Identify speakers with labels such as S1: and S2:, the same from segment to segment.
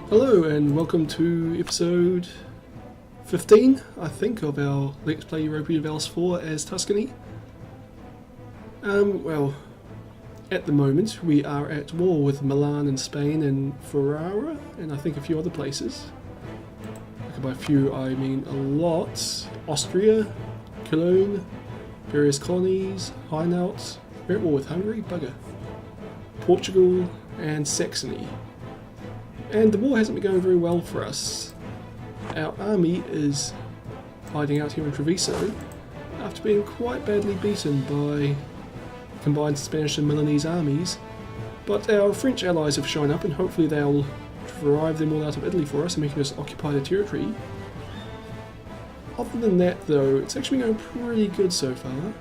S1: Hello and welcome to episode 15, I think, of our Let's Play Europa Universalis 4 as Tuscany. Well, at the moment we are at war with Milan in Spain and Ferrara and I think a few other places. And by few I mean a lot. Austria, Cologne, various colonies, Hainaut, we're at war with Hungary, bugger, Portugal and Saxony. And the war hasn't been going very well for us. Our army is hiding out here in Treviso after being quite badly beaten by combined Spanish and Milanese armies, but our French allies have shown up and hopefully they'll drive them all out of Italy for us and making us occupy their territory. Other than that though, it's actually been going pretty good so far.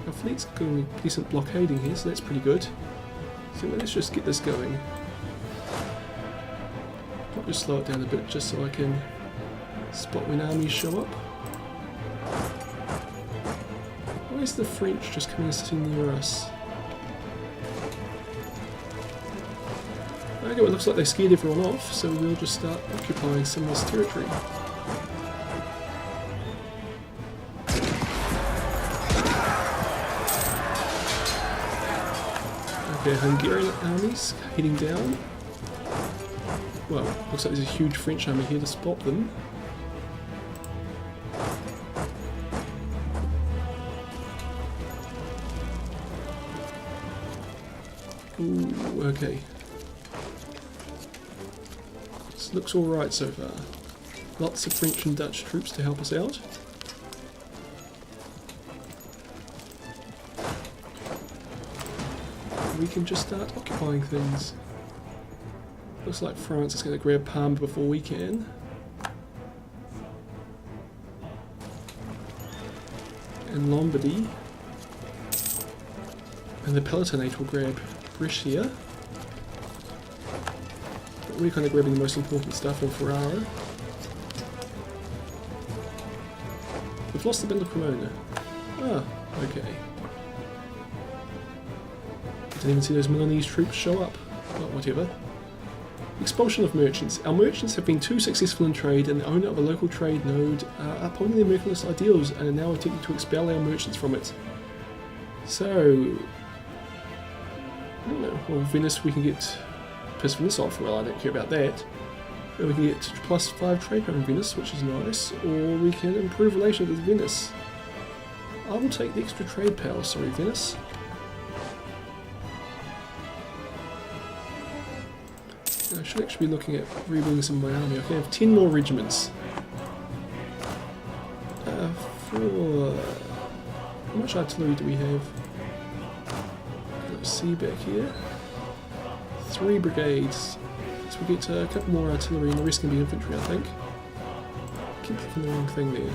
S1: Our fleet's doing decent blockading here, so that's pretty good. So let's just get this going. I'll just slow it down a bit just so I can spot when armies show up. Why is the French just coming and sitting near us? Okay, well, it looks like they scared everyone off, so we'll just start occupying some of this territory. Okay, Hungarian armies heading down. Well, looks like there's a huge French army here to spot them. Ooh, okay. This looks alright so far. Lots of French and Dutch troops to help us out. We can just start occupying things. Looks like France is going to grab Parma before we can. And Lombardy. And the Palatinate will grab Brescia. But we're kind of grabbing the most important stuff in Ferrara. We've lost the Battle of Cremona. Ah, okay. Didn't even see those Milanese troops show up. But whatever. Expulsion of merchants. Our merchants have been too successful in trade and the owner of a local trade node are upholding their mercantilist ideals and are now attempting to expel our merchants from it. So, I don't know, well Venice we can get piss Venice off, well I don't care about that. We can get +5 trade power in Venice, which is nice, or we can improve relations with Venice. I will take the extra trade power, sorry Venice. I should actually be looking at rebuilding some of my army. I can have 10 more regiments. How much artillery do we have? Let's see back here. 3 brigades. So we get a couple more artillery and the rest can be infantry, I think. I keep clicking the wrong thing there.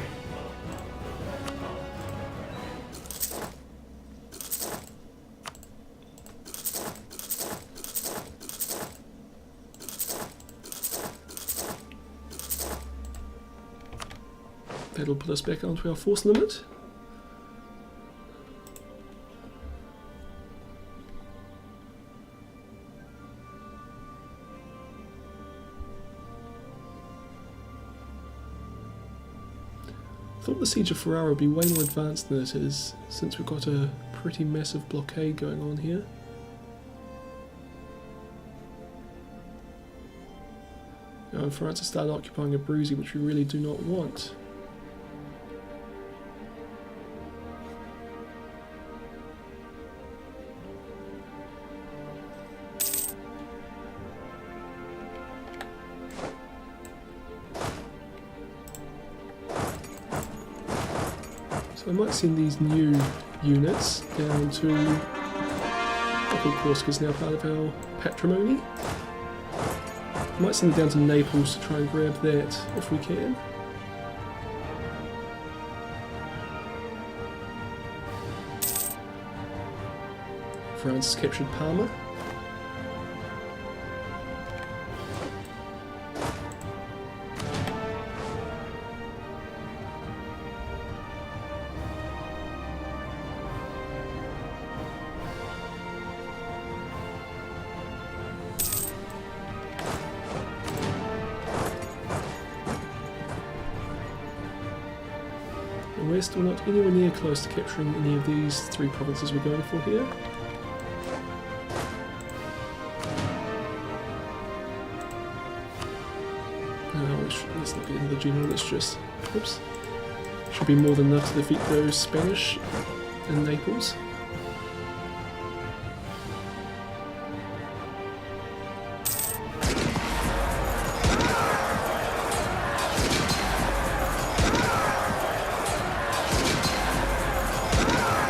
S1: That'll put us back onto our force limit. I thought the siege of Ferrara would be way more advanced than it is, since we've got a pretty massive blockade going on here. Now, France has started occupying Abruzzi, which we really do not want. So I might send these new units down to, I think Corsica is now part of our patrimony. I might send them down to Naples to try and grab that if we can. France has captured Parma. And we're still not anywhere near close to capturing any of these 3 provinces we're going for here. Let's not get into the general, let's just... Oops. Should be more than enough to defeat those Spanish in Naples.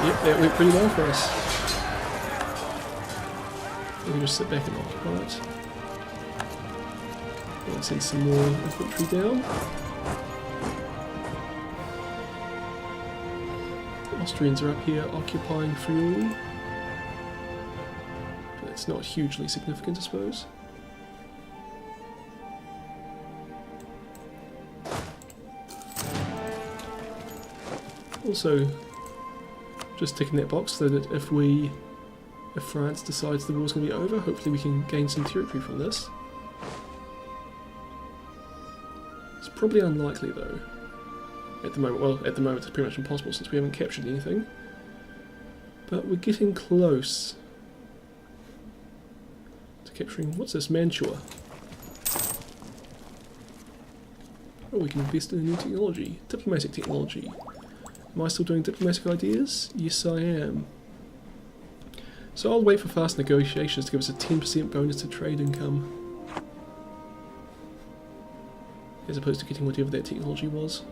S1: Yep, that went pretty well for us. We can just sit back and occupy it. And send some more infantry down. The Austrians are up here occupying Friuli. But that's not hugely significant, I suppose. Also, just ticking that box so that if France decides the war's going to be over, hopefully we can gain some territory from this. It's probably unlikely though. At the moment, well, at the moment it's pretty much impossible since we haven't captured anything. But we're getting close to capturing, what's this, Mantua. Oh, we can invest in a new technology, diplomatic technology. Am I still doing diplomatic ideas? Yes I am. So I'll wait for fast negotiations to give us a 10% bonus to trade income. As opposed to getting whatever that technology was.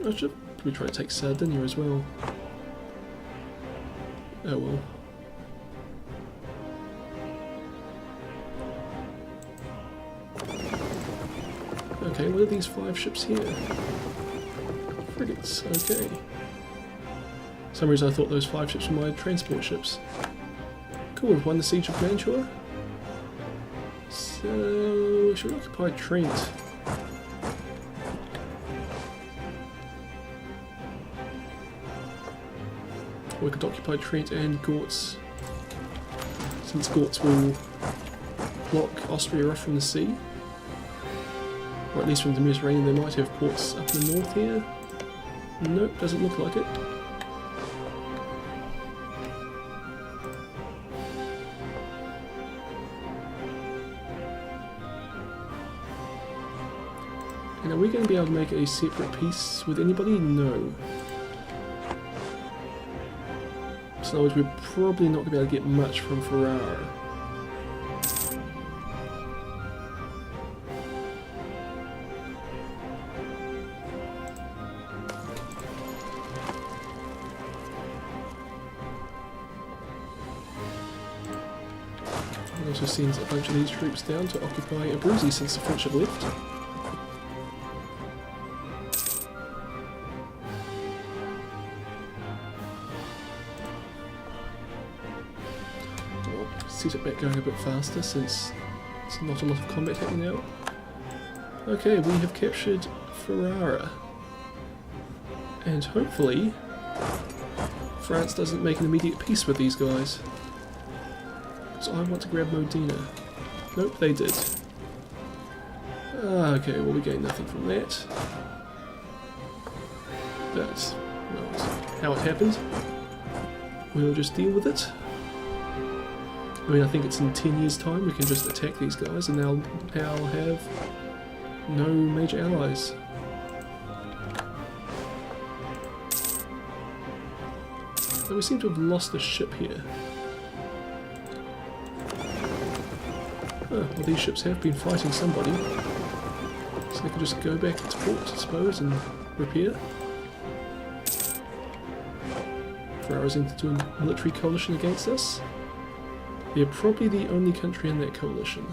S1: I should probably try to take Sardinia as well. Oh well. Okay, what are these 5 ships here? Frigates, okay. For some reason I thought those 5 ships were my transport ships. Cool, we've won the siege of Mantua. So, should we occupy Trent? Or we could occupy Trent and Gortz. Since Gortz will block Austria off from the sea. Or at least from the Mediterranean, they might have ports up in the north here. Nope, doesn't look like it. And are we going to be able to make a separate peace with anybody? No. So in other words, we're probably not going to be able to get much from Ferrara. Also sends a bunch of these troops down to occupy Abruzzi since the French have left. I'll set it back going a bit faster since there's not a lot of combat happening now. Okay, we have captured Ferrara. And hopefully France doesn't make an immediate peace with these guys. So I want to grab Modena. Nope, they did. Okay, well we gain nothing from that. That's, well, that's how it happened. We'll just deal with it. I mean, I think it's in 10 years' time we can just attack these guys and they'll have no major allies. So we seem to have lost a ship here. Oh, well, these ships have been fighting somebody, so they can just go back to port, I suppose, and repair. Ferrara's into a military coalition against us. They're probably the only country in that coalition.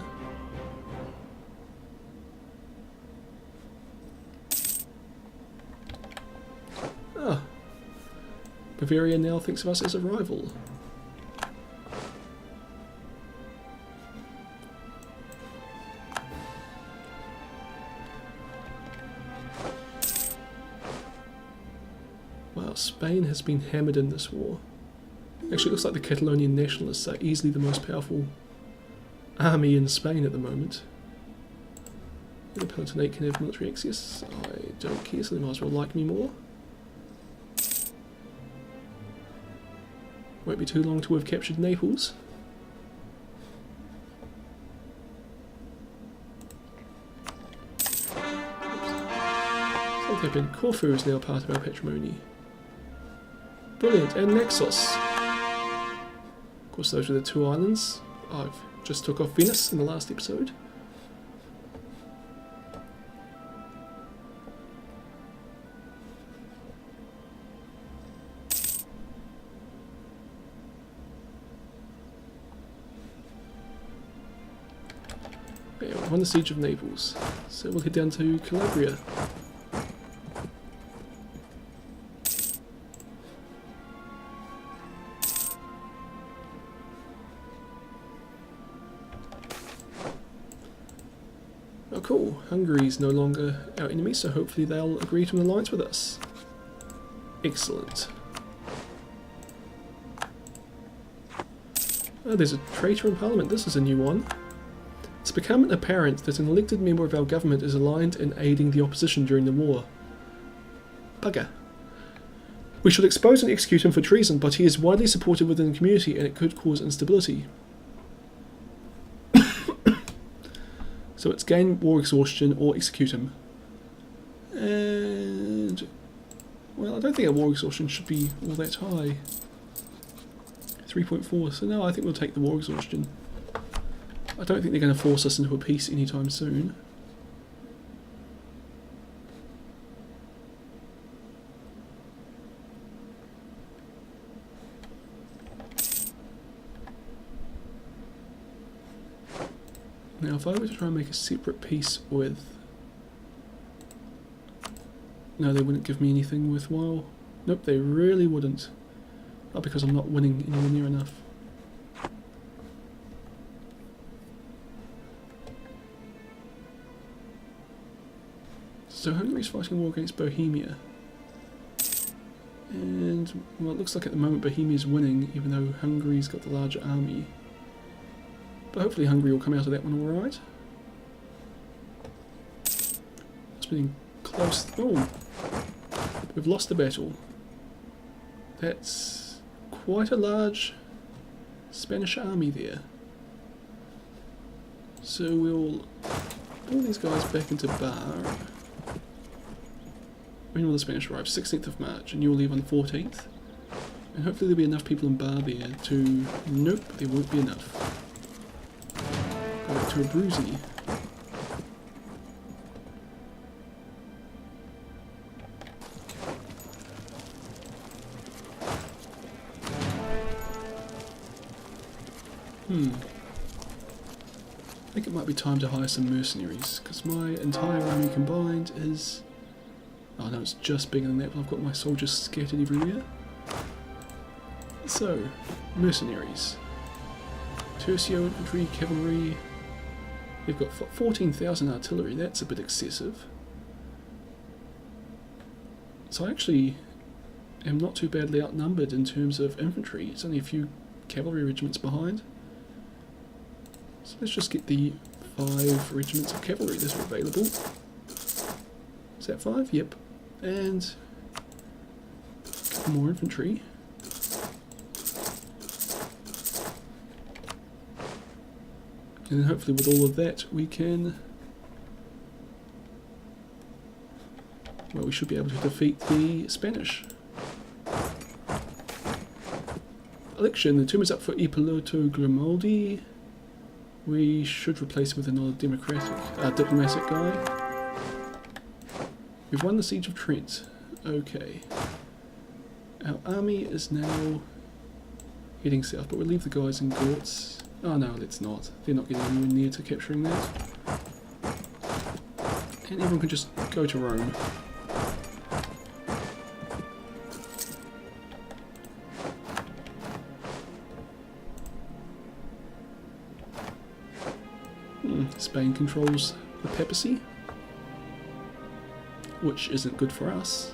S1: Ah, Bavaria now thinks of us as a rival. Wow, Spain has been hammered in this war. Actually, it looks like the Catalonian nationalists are easily the most powerful army in Spain at the moment. The Palatinate can have military access. I don't care, so they might as well like me more. Won't be too long till we've captured Naples. Something happened. Corfu is now part of our patrimony. Brilliant, and Naxos. Of course, those are the two islands. I've just took off Venice in the last episode. Yeah, we've won the siege of Naples, so we'll head down to Calabria. Oh cool, Hungary's no longer our enemy, so hopefully they'll agree to an alliance with us. Excellent. Oh, there's a traitor in Parliament, this is a new one. It's become apparent that an elected member of our government is aligned in aiding the opposition during the war. Bugger. We should expose and execute him for treason, but he is widely supported within the community and it could cause instability. So it's gain war exhaustion or execute him. And... well, I don't think our war exhaustion should be all that high. 3.4, so no, I think we'll take the war exhaustion. I don't think they're going to force us into a peace anytime soon. Now if I were to try and make a separate peace with... no, they wouldn't give me anything worthwhile. Nope, they really wouldn't. Oh, because I'm not winning anywhere near enough. So Hungary's fighting a war against Bohemia. And, well, it looks like at the moment Bohemia's winning, even though Hungary's got the larger army. But hopefully Hungary will come out of that one alright. It's been close. Oh! We've lost the battle. That's quite a large Spanish army there. So we'll pull these guys back into Bar. When will the Spanish arrive? 16th of March, and you'll leave on the 14th. And hopefully there'll be enough people in Bar there to... nope, there won't be enough. Go back to Abruzzi. I think it might be time to hire some mercenaries, because my entire army combined is... oh no, it's just bigger than that, but I've got my soldiers scattered everywhere. So, mercenaries. Tercio infantry, cavalry. They've got 14,000 artillery, that's a bit excessive. So I actually am not too badly outnumbered in terms of infantry. It's only a few cavalry regiments behind. So let's just get the 5 regiments of cavalry that are available. Is that 5? Yep. And a couple more infantry. And then hopefully with all of that we can... well, we should be able to defeat the Spanish. Election. The term is up for Ippolito Grimaldi. We should replace him with another diplomatic guy. We've won the Siege of Trent. Okay. Our army is now heading south, but we'll leave the guys in Gortz. Oh no, let's not. They're not getting anywhere near to capturing that. And everyone can just go to Rome. Spain controls the papacy, which isn't good for us.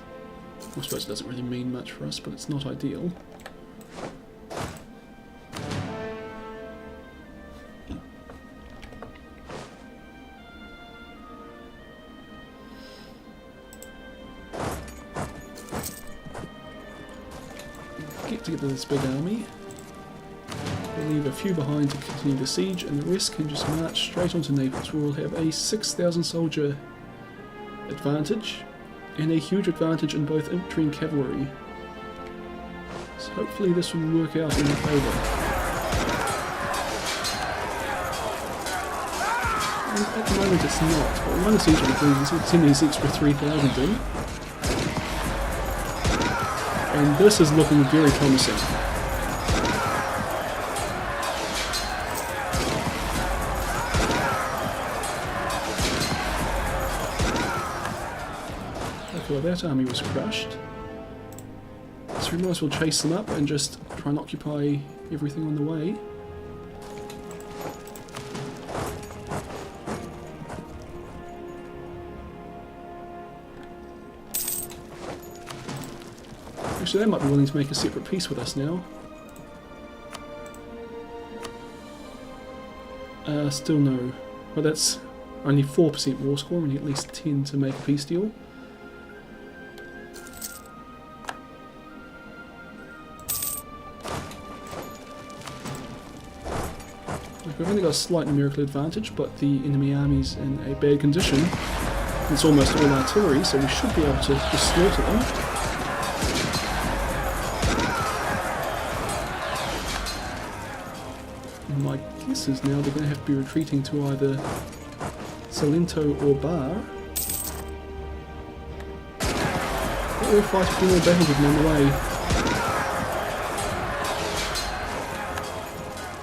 S1: I suppose it doesn't really mean much for us, but it's not ideal. together this big army. We'll leave a few behind to continue the siege, and the rest can just march straight onto Naples, where we'll have a 6,000 soldier advantage, and a huge advantage in both infantry and cavalry. So hopefully this will work out in our favour. And at the moment it's not, but we won the siege of Abruzzi, so we'll send these extra 3,000 in. And this is looking very promising. Okay, well that army was crushed. So we might as well chase them up and just try and occupy everything on the way. Actually, they might be willing to make a separate peace with us now. Still no. Well, that's only 4% war score. We need at least 10 to make a peace deal. We've only got a slight numerical advantage, but the enemy army's in a bad condition. It's almost all artillery, so we should be able to just slaughter them. And my guess is now they're going to have to be retreating to either Salento or Bar. But we'll fight a few more battles with them on the way.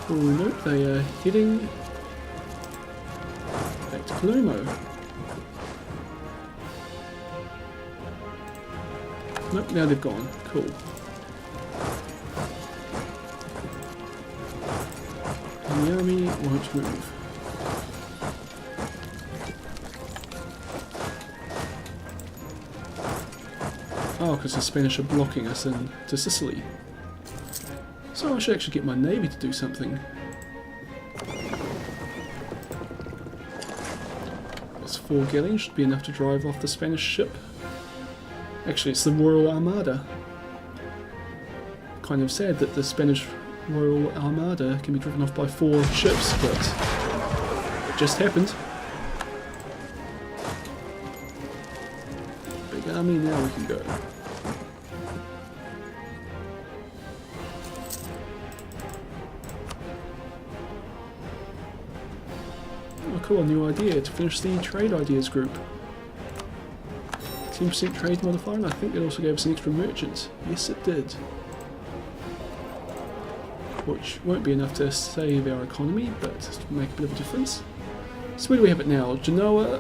S1: Oh nope, they are heading back to Palermo. Nope, now they've gone. Cool. And the army won't move. Oh, because the Spanish are blocking us into Sicily. So I should actually get my navy to do something. This 4 galleons should be enough to drive off the Spanish ship. Actually, it's the Royal Armada. Kind of sad that the Spanish Royal Armada can be driven off by 4 ships, but it just happened. Big army, now we can go. Cool, a new idea to finish the trade ideas group. 10% trade modifier, and I think it also gave us an extra merchant. Yes, it did. Which won't be enough to save our economy, but to make a bit of a difference. So where do we have it now? Genoa,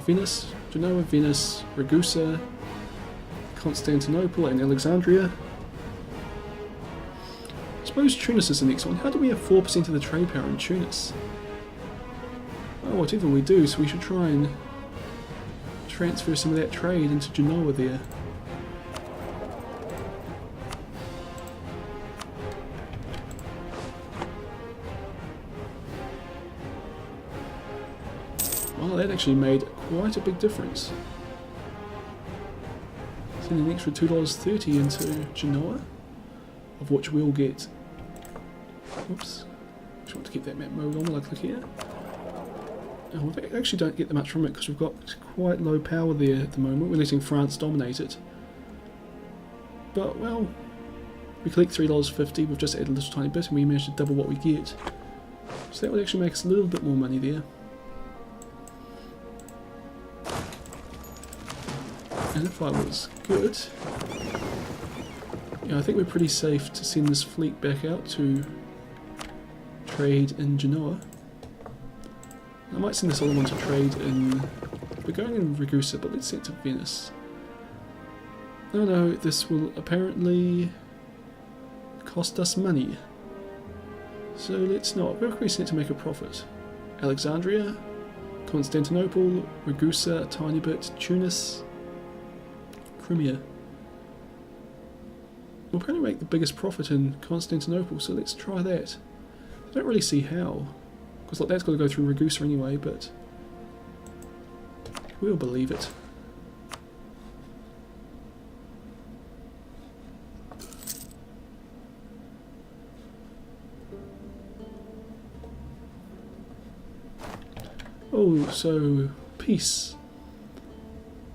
S1: Venice, Ragusa, Constantinople, and Alexandria. I suppose Tunis is the next one. How do we have 4% of the trade power in Tunis? Oh, whatever we do, so we should try and transfer some of that trade into Genoa there. Well, that actually made quite a big difference. Send an extra $2.30 into Genoa, of which we'll get... Oops. Just want to keep that map mode on while I click here. Oh, we actually don't get that much from it because we've got quite low power there at the moment. We're letting France dominate it. But, well, we collect $3.50, we've just added a little tiny bit and we managed to double what we get. So that would actually make us a little bit more money there. And if I was good, yeah, I think we're pretty safe to send this fleet back out to trade in Genoa. I might send this other one to trade in... We're going in Ragusa, but let's send it to Venice. Oh no, this will apparently cost us money. So let's not. Where can we send it to make a profit? Alexandria, Constantinople, Ragusa, a tiny bit, Tunis, Crimea. We'll probably make the biggest profit in Constantinople, so let's try that. I don't really see how. Because like, that's got to go through Ragusa anyway, but we'll believe it. Oh, so peace.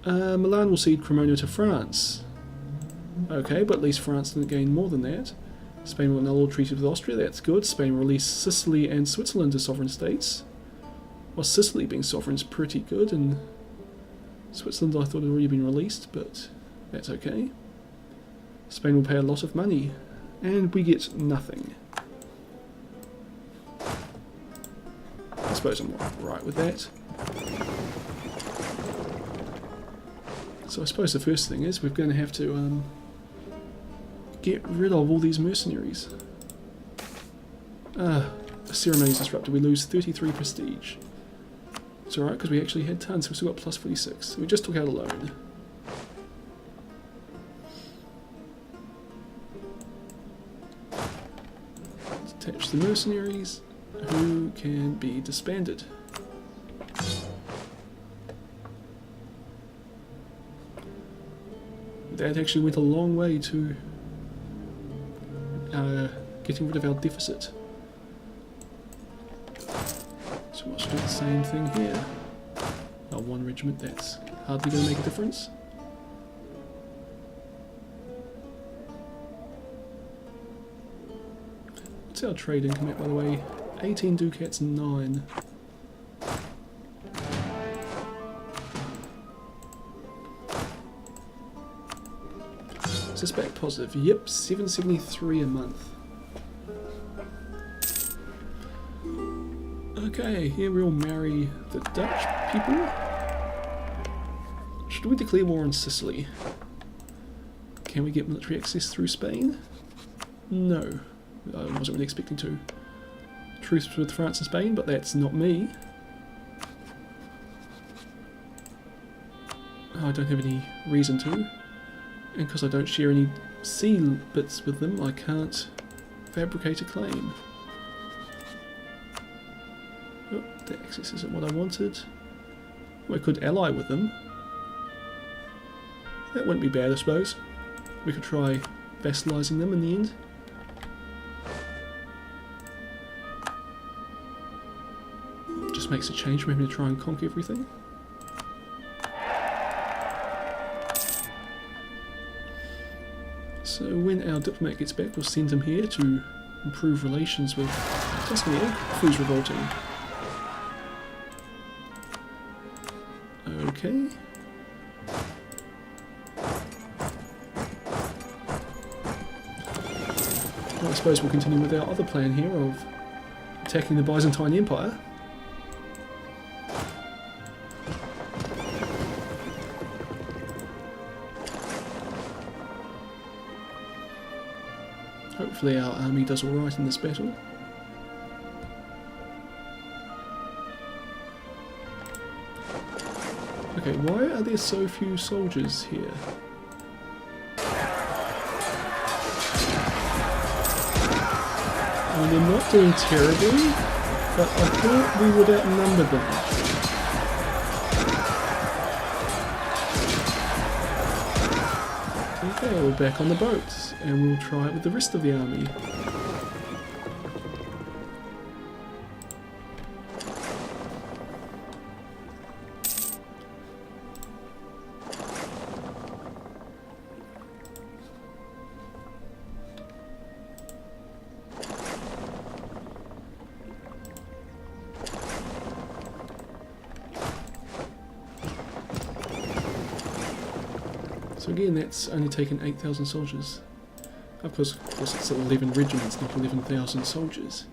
S1: Milan will cede Cremona to France. Okay, but at least France didn't gain more than that. Spain will annul all treaties with Austria, that's good. Spain will release Sicily and Switzerland as sovereign states. Well, Sicily being sovereign is pretty good, and Switzerland I thought had already been released, but that's okay. Spain will pay a lot of money, and we get nothing. I suppose I'm right with that. So I suppose the first thing is we're going to have to get rid of all these mercenaries. The ceremony's disrupted. We lose 33 prestige. It's alright because we actually had tons, so we still got plus 46. We just took out a loan. Attach the mercenaries who can be disbanded. That actually went a long way to getting rid of our deficit. So we'll do the same thing here. Oh, one regiment, that's hardly going to make a difference. What's our trade income at, by the way? 18 ducats and 9. Is this back positive? Yep, 773 a month. Okay, here we'll marry the Dutch people. Should we declare war on Sicily? Can we get military access through Spain? No, I wasn't really expecting to. Truce with France and Spain, but that's not me. I don't have any reason to. And because I don't share any sea bits with them, I can't fabricate a claim. Oh, the access isn't what I wanted. Well, I could ally with them. That wouldn't be bad, I suppose. We could try vassalising them in the end. Just makes a change from having to try and conquer everything. So when our diplomat gets back, we'll send him here to improve relations with Tuscany, who's revolting. Okay. Well, I suppose we'll continue with our other plan here of attacking the Byzantine Empire. Hopefully our army does alright in this battle. Okay, why are there so few soldiers here? I mean, they're not doing terribly, but I thought we would outnumber them. Okay, we're back on the boats, and we'll try it with the rest of the army. So again, that's only taken 8,000 soldiers. Of course, it's 11 regiments, not 11,000 soldiers.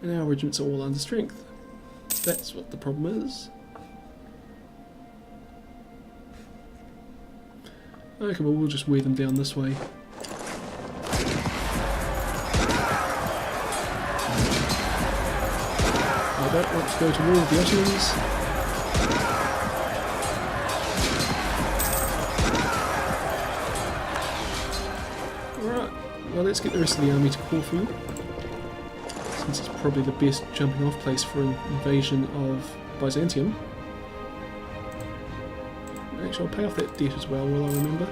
S1: And our regiments are all under strength. That's what the problem is. Okay, well, we'll just wear them down this way. I don't want to go to war with the Ottomans. Well, let's get the rest of the army to Corfu, since it's probably the best jumping off place for an invasion of Byzantium. Actually, I'll pay off that debt as well, will I remember?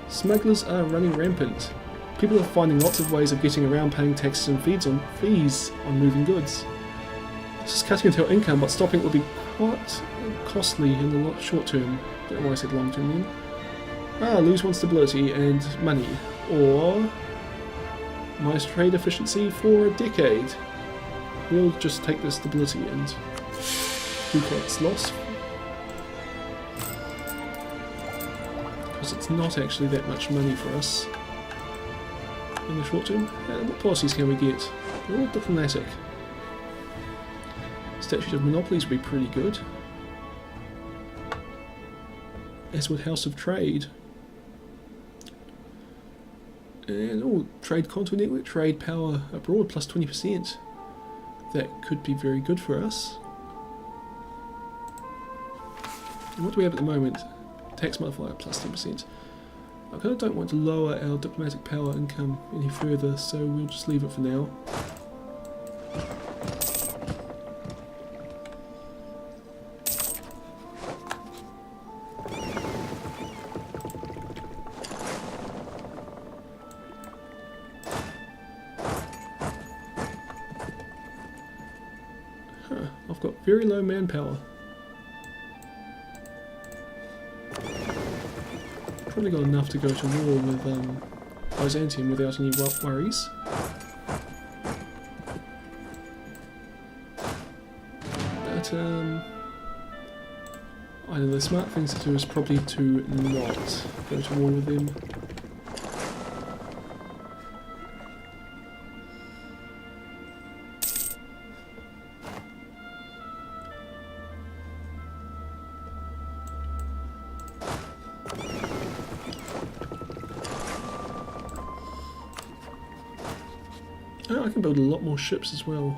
S1: Smugglers are running rampant. People are finding lots of ways of getting around paying taxes and fees on moving goods. This is cutting into our income, but stopping will be quite costly in the short term. Don't know why I said long term then. Lose one stability and money, or minus trade efficiency for a decade. We'll just take the stability and Ducat's loss, because it's not actually that much money for us in the short term. What policies can we get? They're all diplomatic. Statute of Monopolies would be pretty good, as would House of Trade. And trade contour network, trade power abroad plus 20%. That could be very good for us. And what do we have at the moment? Tax modifier plus 10%. I kind of don't want to lower our diplomatic power income any further, so we'll just leave it for now. I've got very low manpower. Probably got enough to go to war with Byzantium without any worries. But I know the smart thing to do is probably to not go to war with them. I can build a lot more ships as well.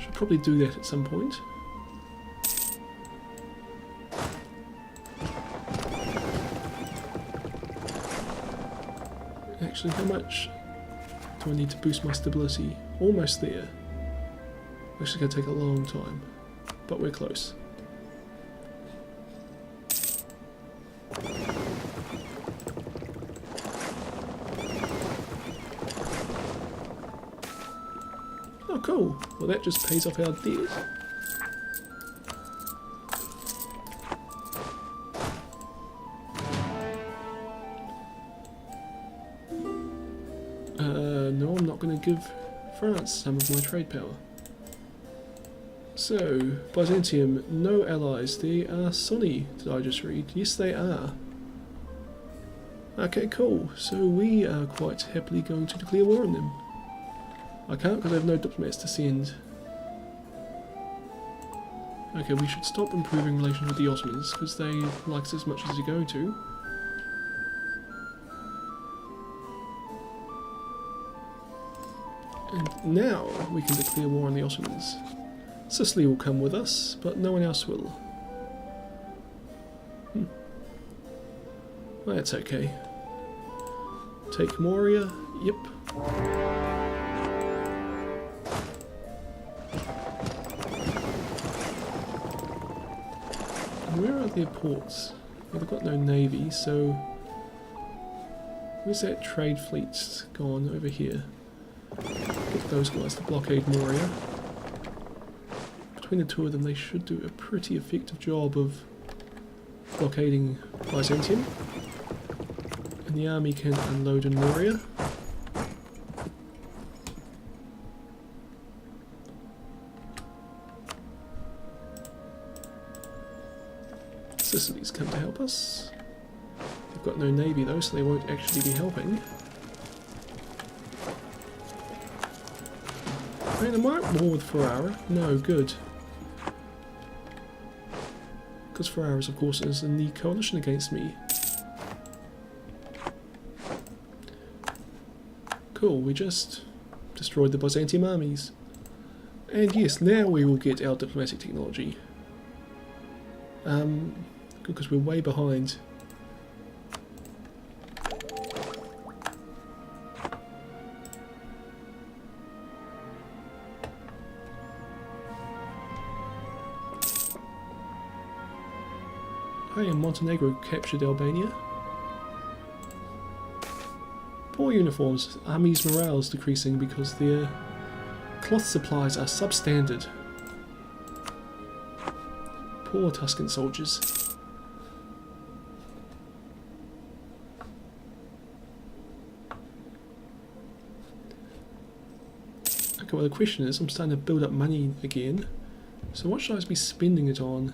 S1: Should probably do that at some point. Actually, how much do I need to boost my stability? Almost there. This is going to take a long time, but we're close. Oh, cool. Well, that just pays off our debt. No, I'm not going to give France some of my trade power. So, Byzantium, no allies. They are Sunni, did I just read? Yes, they are. Okay, cool. So we are quite happily going to declare war on them. I can't because I have no diplomats to send. Okay, we should stop improving relations with the Ottomans because they like us as much as they're going to. And now we can declare war on the Ottomans. Sicily will come with us, but no one else will. Well, that's okay. Take Moria, yep. Where are their ports? Well, they've got no navy, so where's that trade fleet gone? Over here. Get those guys to blockade Moria. Between the two of them, they should do a pretty effective job of blockading Byzantium. And the army can unload in Moria. Sicily's come to help us. They've got no navy though, so they won't actually be helping. I mean, am I at war with Ferrara? No, good. Because Ferrara's, of course, is in the coalition against me. Cool, we just destroyed the Byzantium armies. And yes, now we will get our diplomatic technology. Because we're way behind. Hey, and Montenegro captured Albania. Poor uniforms. Armies' morale is decreasing because they're cloth supplies are substandard. Poor Tuscan soldiers. Okay, well the question is, I'm starting to build up money again. So what should I be spending it on?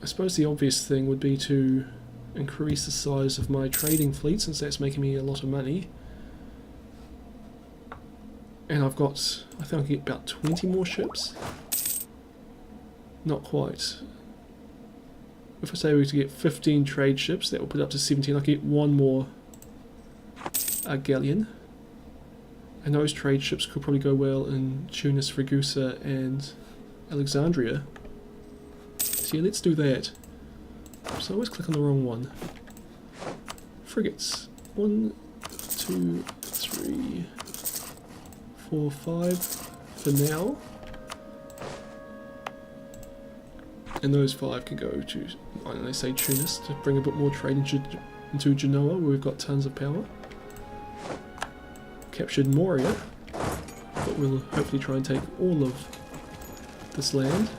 S1: I suppose the obvious thing would be to increase the size of my trading fleet, since that's making me a lot of money. And I've got, I think I can get about 20 more ships. Not quite. If I say we were to get 15 trade ships, that will put up to 17. I can get one more galleon. And those trade ships could probably go well in Tunis, Ragusa and Alexandria. So yeah, let's do that. So I always click on the wrong one. Frigates. 1, 2, 3, 4, 5 for now. And those 5 can go to, I don't know, say Tunis to bring a bit more trade into Genoa, where we've got tons of power. Captured Moria, but we'll hopefully try and take all of this land.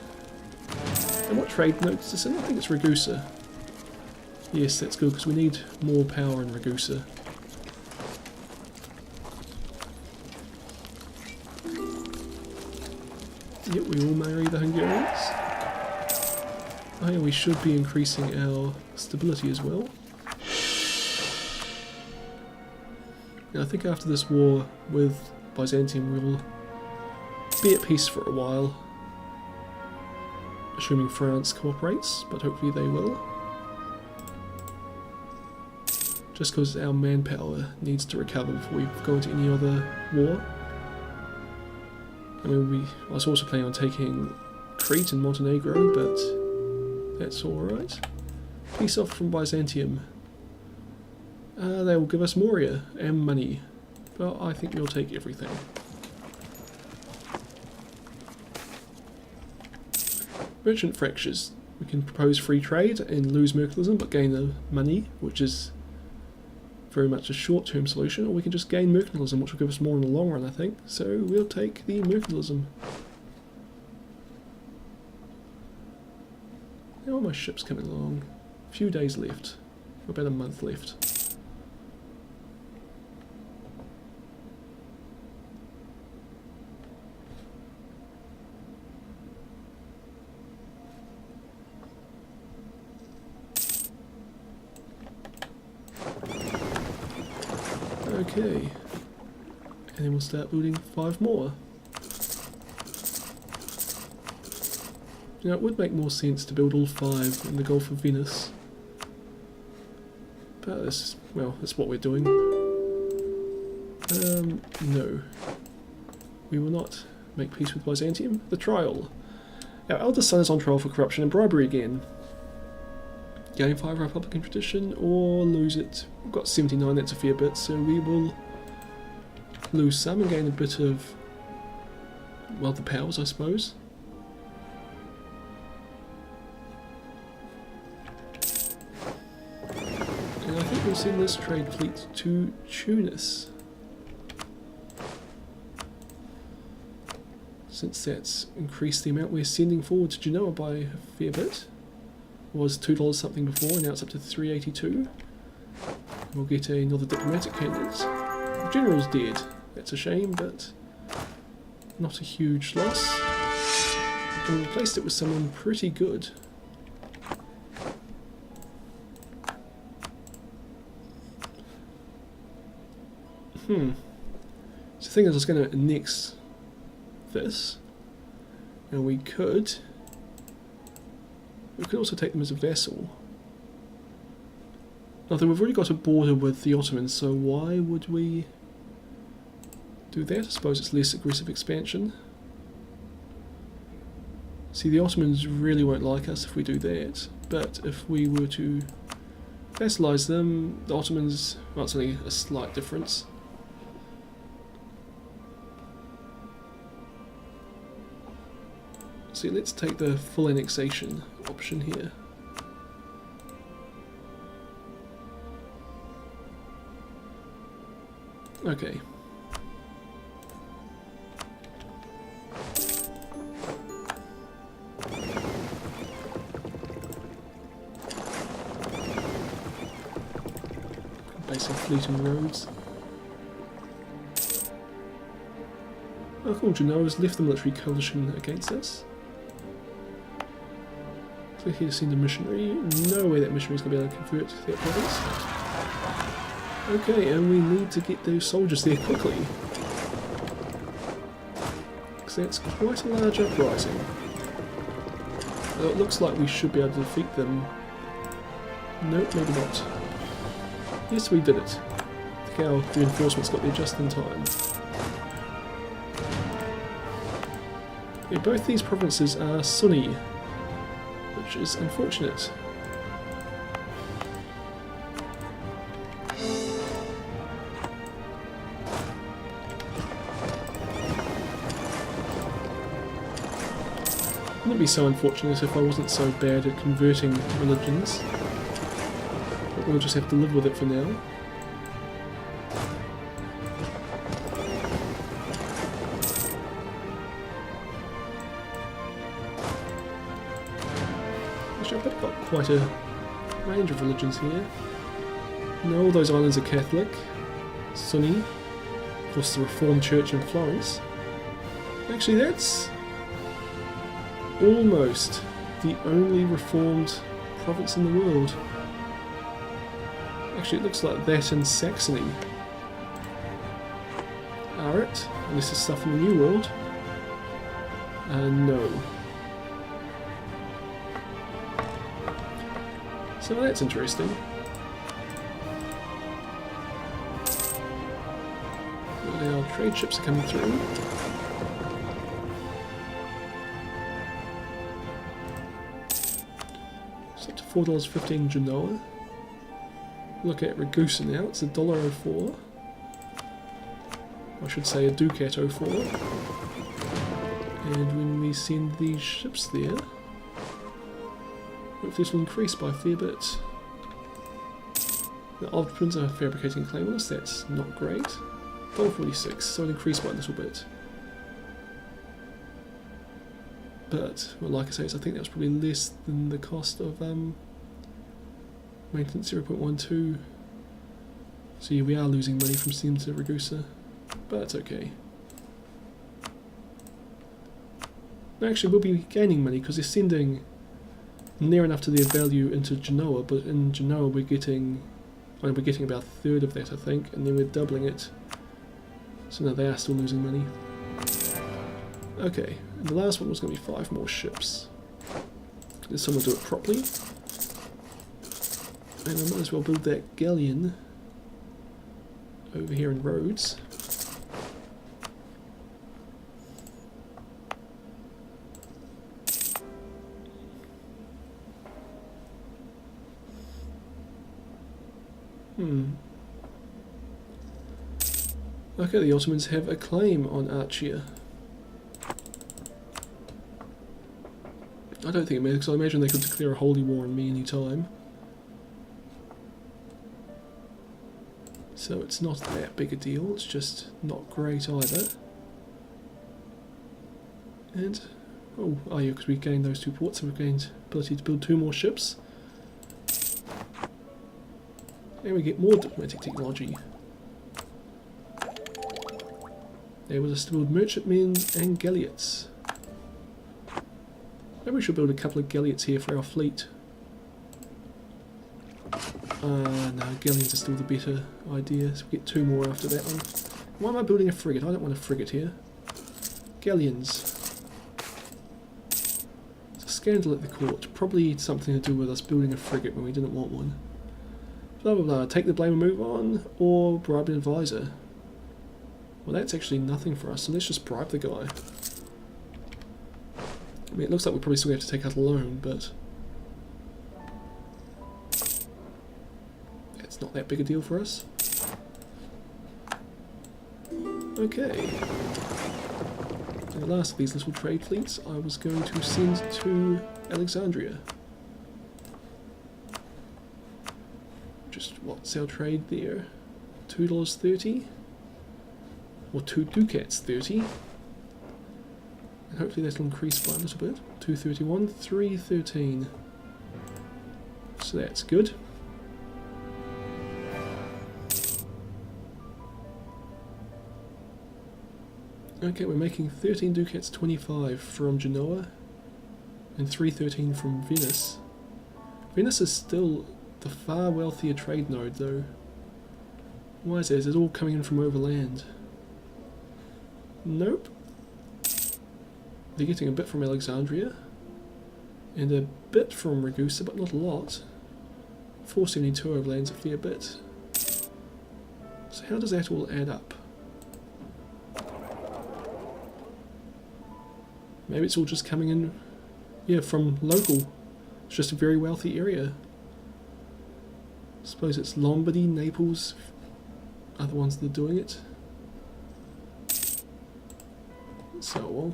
S1: And what trade notes is in? I think it's Ragusa. Yes, that's good, because we need more power in Ragusa. Yep, we will marry the Hungarians. Oh yeah, we should be increasing our stability as well. And I think after this war with Byzantium we'll be at peace for a while. Assuming France cooperates, but hopefully they will. Just because our manpower needs to recover before we go into any other war. I mean, I was also planning on taking Crete and Montenegro, but that's alright. Peace off from Byzantium. They will give us Moria and money, but I think we'll take everything. Merchant fractures. We can propose free trade and lose mercantilism but gain the money, which is very much a short-term solution, or we can just gain mercantilism, which will give us more in the long run, I think. So we'll take the mercantilism. How are my ships coming along? A few days left. About a month left. Okay, and then we'll start building 5 more. Now it would make more sense to build all 5 in the Gulf of Venice, but this, well, that's what we're doing. No, we will not make peace with Byzantium. The trial. Our eldest son is on trial for corruption and bribery again. Gain 5 Republican tradition or lose it. We've got 79, that's a fair bit, so we will lose some and gain a bit of, well, the powers, I suppose. And I think we'll send this trade fleet to Tunis, since that's increased the amount we're sending forward to Genoa by a fair bit. Was $2 something before, now it's up to $3.82. We'll get another diplomatic candidate. The general's dead. That's a shame, but not a huge loss. And we replaced it with someone pretty good. So the thing is, I was going to annex this, and we could also take them as a vassal. Although we've already got a border with the Ottomans, so why would we do that? I suppose it's less aggressive expansion. See, the Ottomans really won't like us if we do that, but if we were to vassalize them, the Ottomans, well, it's only a slight difference. See, let's take the full annexation option here. Okay. fleet in Rhodes. Oh cool, Genoa's left the military coalition against us. Click here to send a missionary. No way that missionary is going to be able to convert that province. Okay, and we need to get those soldiers there quickly. Because that's quite a large uprising. Although it looks like we should be able to defeat them. Nope, maybe not. Yes, we did it. I think our reinforcements got there just in time. Yeah, both these provinces are Sunni, which is unfortunate. It wouldn't be so unfortunate if I wasn't so bad at converting religions. But we'll just have to live with it for now. Actually, I've got quite a range of religions here. No, all those islands are Catholic, Sunni, of course the Reformed Church in Florence. Actually, that's almost the only Reformed province in the world. Actually, it looks like that and Saxony are it, and this is stuff in the New World. No. So that's interesting. Well, our trade ships are coming through. It's up to $4.15 Genoa. Look at Ragusa now, it's $1.04. I should say a Ducat 04. And when we send these ships there, hopefully this will increase by a fair bit. The Alpins are fabricating claim on us, that's not great. $1.46, so it'll increase by a little bit. But, well, like I say, I think that was probably less than the cost of maintenance 0.12. So yeah, we are losing money from Sim to Ragusa, but that's okay. No, actually, we'll be gaining money because they're sending near enough to their value into Genoa, but in Genoa we're getting about a third of that, I think, and then we're doubling it. So now they are still losing money. Okay, and the last one was going to be 5 more ships. Did someone do it properly? And I might as well build that galleon over here in Rhodes. Okay, the Ottomans have a claim on Archia. I don't think it matters, because I imagine they could declare a holy war on me any time. So it's not that big a deal, it's just not great either. And, oh yeah, because we gained those 2 ports, so we've gained ability to build 2 more ships. And we get more diplomatic technology. Able to build merchantmen and galleots. Maybe we should build a couple of galleots here for our fleet. No, galleons are still the better idea, so we get 2 more after that one. Why am I building a frigate? I don't want a frigate here. Galleons. It's a scandal at the court. Probably something to do with us building a frigate when we didn't want one. Blah blah blah. Take the blame and move on, or bribe an advisor. Well, that's actually nothing for us, so let's just bribe the guy. I mean, it looks like we probably still have to take out a loan, but it's not that big a deal for us. Okay. And the last of these little trade fleets I was going to send to Alexandria. Just what's our trade there? $2.30? Or 2 ducats 30. And hopefully that'll increase by a little bit. 231, 313. So that's good. Okay, we're making 13 ducats 25 from Genoa and 313 from Venice. Venice is still the far wealthier trade node though. Why is that? Is it all coming in from overland? Nope. They're getting a bit from Alexandria and a bit from Ragusa, but not a lot. 472 overland's a fair bit. So how does that all add up? Maybe it's all just coming in, yeah, from local. It's just a very wealthy area. I suppose it's Lombardy, Naples are the ones that are doing it. So,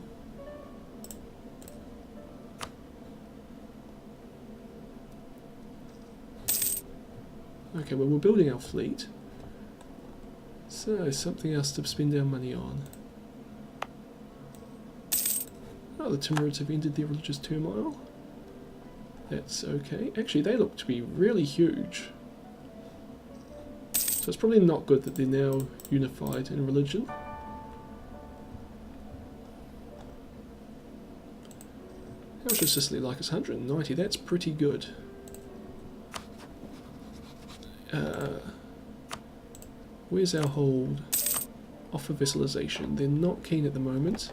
S1: okay, well, we're building our fleet. So, something else to spend our money on. Oh, the Timurids have ended their religious turmoil. That's okay. Actually, they look to be really huge. So it's probably not good that they're now unified in religion. How much is Sicily like? It's 190. That's pretty good. Where's our hold? Offer vassalization. They're not keen at the moment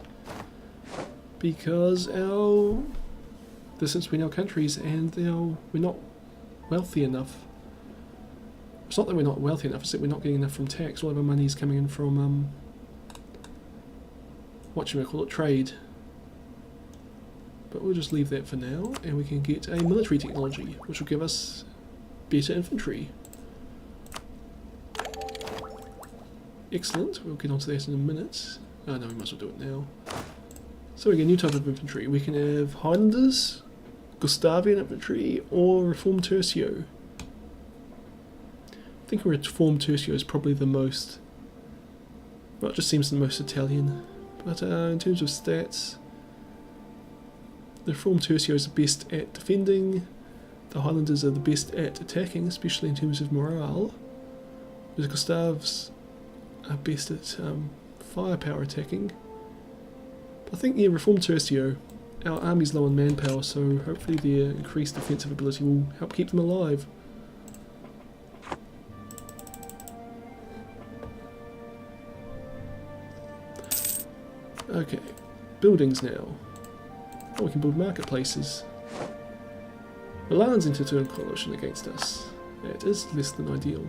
S1: because our distance between our countries and we're not wealthy enough. It's not that we're not wealthy enough, it's that we're not getting enough from tax. All of our money is coming in from trade. But we'll just leave that for now, and we can get a military technology, which will give us better infantry. Excellent, we'll get onto that in a minute. Oh no, we might as well do it now. So we get a new type of infantry. We can have Highlanders, Gustavian infantry, or Reformed Tercio. I think Reformed Tercio is probably the most, well, it just seems the most Italian. But in terms of stats, the Reformed Tercio is the best at defending, the Highlanders are the best at attacking, especially in terms of morale, whereas Gustavs are best at firepower attacking. But I think, yeah, Reformed Tercio, our army's low on manpower, so hopefully their increased defensive ability will help keep them alive. Okay, buildings now. Oh, we can build marketplaces. Milan's entered into a coalition against us. That is less than ideal.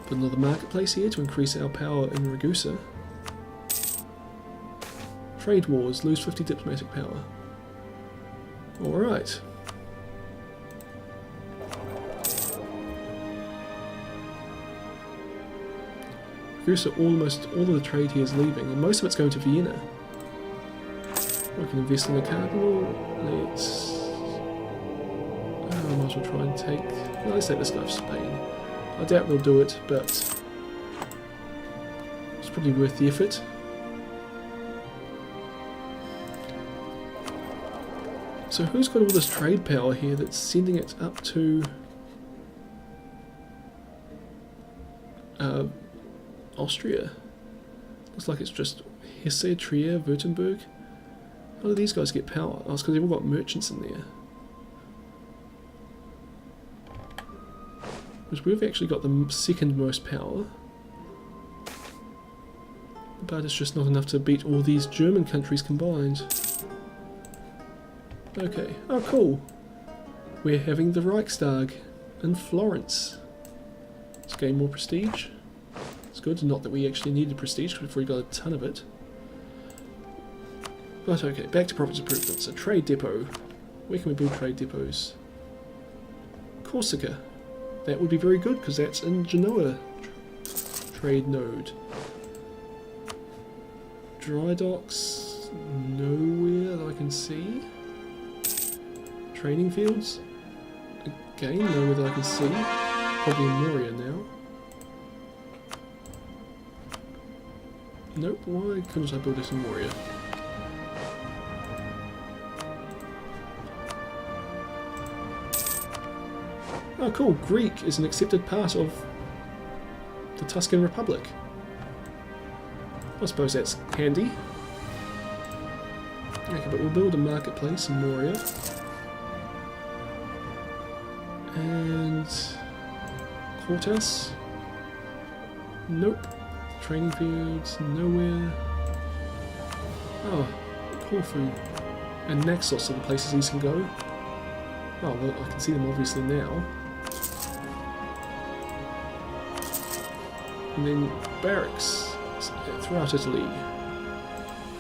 S1: Put another marketplace here to increase our power in Ragusa. Trade wars, lose 50 diplomatic power. Alright. Ragusa, almost all of the trade here is leaving, and most of it's going to Vienna. We can invest in the Cardinal. Let's... I might as well try and take... Well, let's take this guy for Spain. I doubt we'll do it, but it's probably worth the effort. So who's got all this trade power here that's sending it up to Austria? Looks like it's just Hesse, Trier, Württemberg. How do these guys get power? Oh, it's because they've all got merchants in there. Because we've actually got the second most power. But it's just not enough to beat all these German countries combined. Okay, oh cool. We're having the Reichstag in Florence. Let's gain more prestige. It's good, not that we actually needed prestige because we've already got a ton of it. But okay, back to province improvements. A trade depot. Where can we build trade depots? Corsica. That would be very good because that's in Genoa trade node. Dry docks, nowhere that I can see. Training fields, again nowhere that I can see. Probably in Moria now. Nope, why couldn't I build this in Moria? Oh cool, Greek is an accepted part of the Tuscan Republic. I suppose that's handy. Okay, but we'll build a marketplace in Moria. And courthouse. Nope. Training fields, nowhere. Oh, Corfu and Naxos are the places these can go. Oh, well, I can see them obviously now. And then barracks throughout Italy.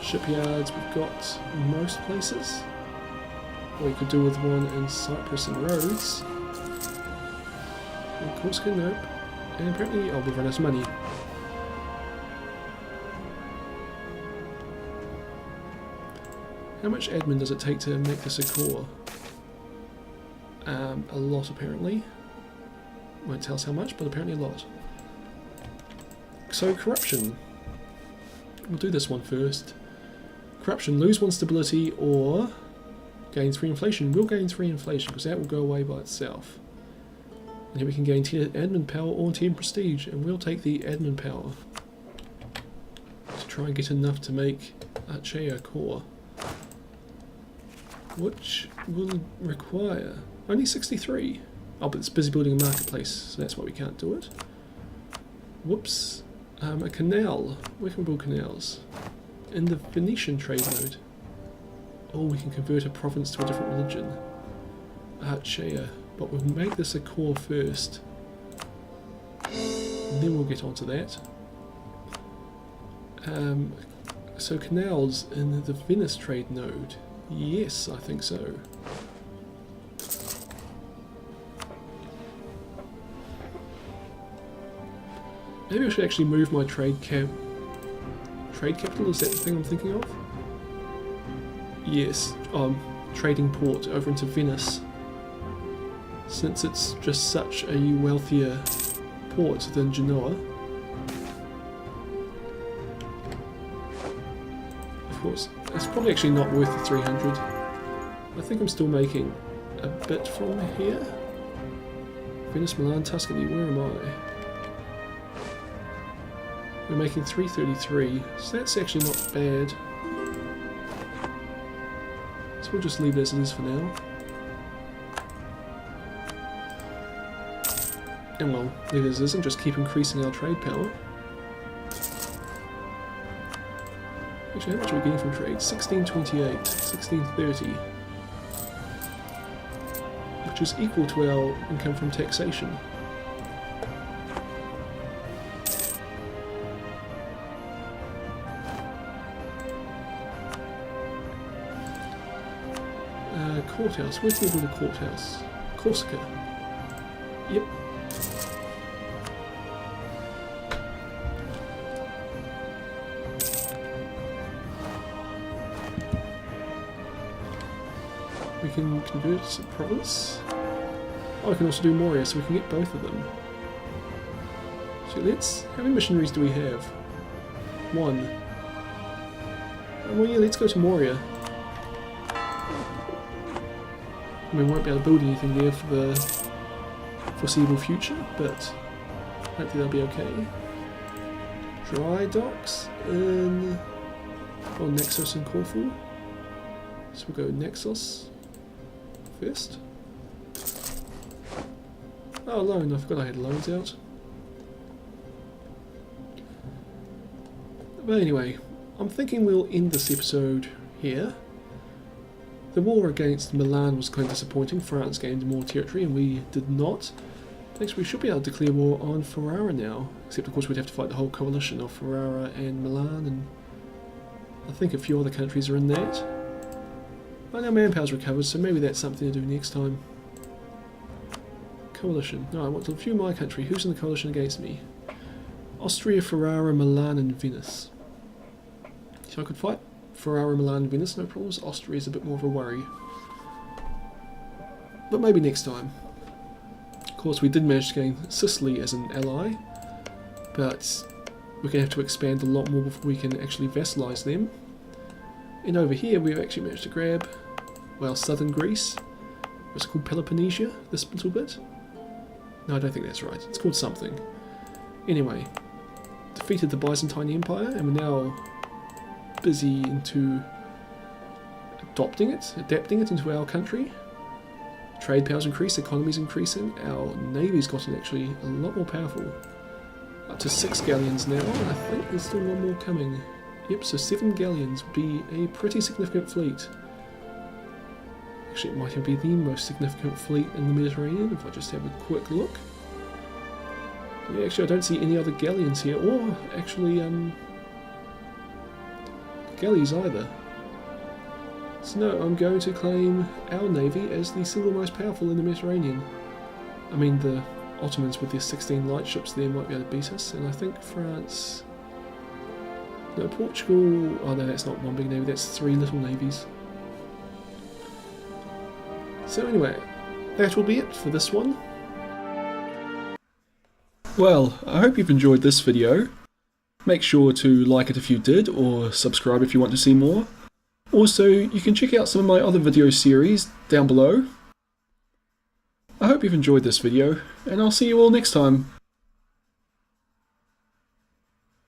S1: Shipyards, we've got most places. Or we could do with one in Cyprus and Rhodes. And Corsica, nope. And apparently, oh, we've run out of money. How much admin does it take to make this a core? A lot apparently. Won't tell us how much, but apparently a lot. So corruption. We'll do this one first. Corruption, lose 1 stability or gain 3 inflation. We'll gain 3 inflation because that will go away by itself. And here we can gain 10 admin power or 10 prestige, and we'll take the admin power to try and get enough to make Archaea core. Which will require only 63. Oh, but it's busy building a marketplace, so that's why we can't do it. Whoops. A canal. Where can we build canals? In the Venetian trade node. Or we can convert a province to a different religion. Archaea. But we'll make this a core first. And then we'll get onto that. So canals in the Venice trade node. Yes, I think so. Maybe I should actually move my trade capital, is that the thing I'm thinking of? Yes, trading port over into Venice. Since it's just such a wealthier port than Genoa. Of course, it's probably actually not worth the 300. I think I'm still making a bit from here. Venice, Milan, Tuscany, where am I? We're making 333, so that's actually not bad. So we'll just leave it as it is for now. And well, leave it as it is and just keep increasing our trade power. Actually, how much are we getting from trade? 1628, 1630. Which is equal to our income from taxation. Courthouse. Where's the build a courthouse? Corsica. Yep. We can convert it to province. Oh, I can also do Moria, so we can get both of them. So let's... how many missionaries do we have? 1. Well, yeah, let's go to Moria. We won't be able to build anything there for the foreseeable future, but hopefully they'll be okay. Dry docks in Naxos and Corfu. So we'll go Naxos first. Oh, loan. I forgot I had loans out. But anyway, I'm thinking we'll end this episode here. The war against Milan was kind of disappointing. France gained more territory and we did not. Next we should be able to declare war on Ferrara now. Except of course we'd have to fight the whole coalition of Ferrara and Milan, and I think a few other countries are in that. Well, our manpower's recovered, so maybe that's something to do next time. Coalition. No, I want to view my country. Who's in the coalition against me? Austria, Ferrara, Milan and Venice. So I could fight Ferrara, Milan, Venice, no problems. Austria is a bit more of a worry. But maybe next time. Of course, we did manage to gain Sicily as an ally, but we're going to have to expand a lot more before we can actually vassalize them. And over here, we've actually managed to grab, well, southern Greece. What's it called? Peloponnesia? This little bit? No, I don't think that's right. It's called something. Anyway, defeated the Byzantine Empire, and we're now busy into adapting it into our country. Trade power's increased, economy's increasing, our navy's gotten actually a lot more powerful. Up to 6 galleons now, and I think there's still one more coming. Yep, so 7 galleons would be a pretty significant fleet. Actually, it might even be the most significant fleet in the Mediterranean if I just have a quick look. Yeah, actually I don't see any other galleons here, or actually galleys either. So no, I'm going to claim our navy as the single most powerful in the Mediterranean. I mean, the Ottomans with their 16 light ships there might be able to beat us, and I think France... No, Portugal... Oh no, that's not one big navy, that's 3 little navies. So anyway, that will be it for this one. Well, I hope you've enjoyed this video. Make sure to like it if you did, or subscribe if you want to see more. Also, you can check out some of my other video series down below. I hope you've enjoyed this video, and I'll see you all next time.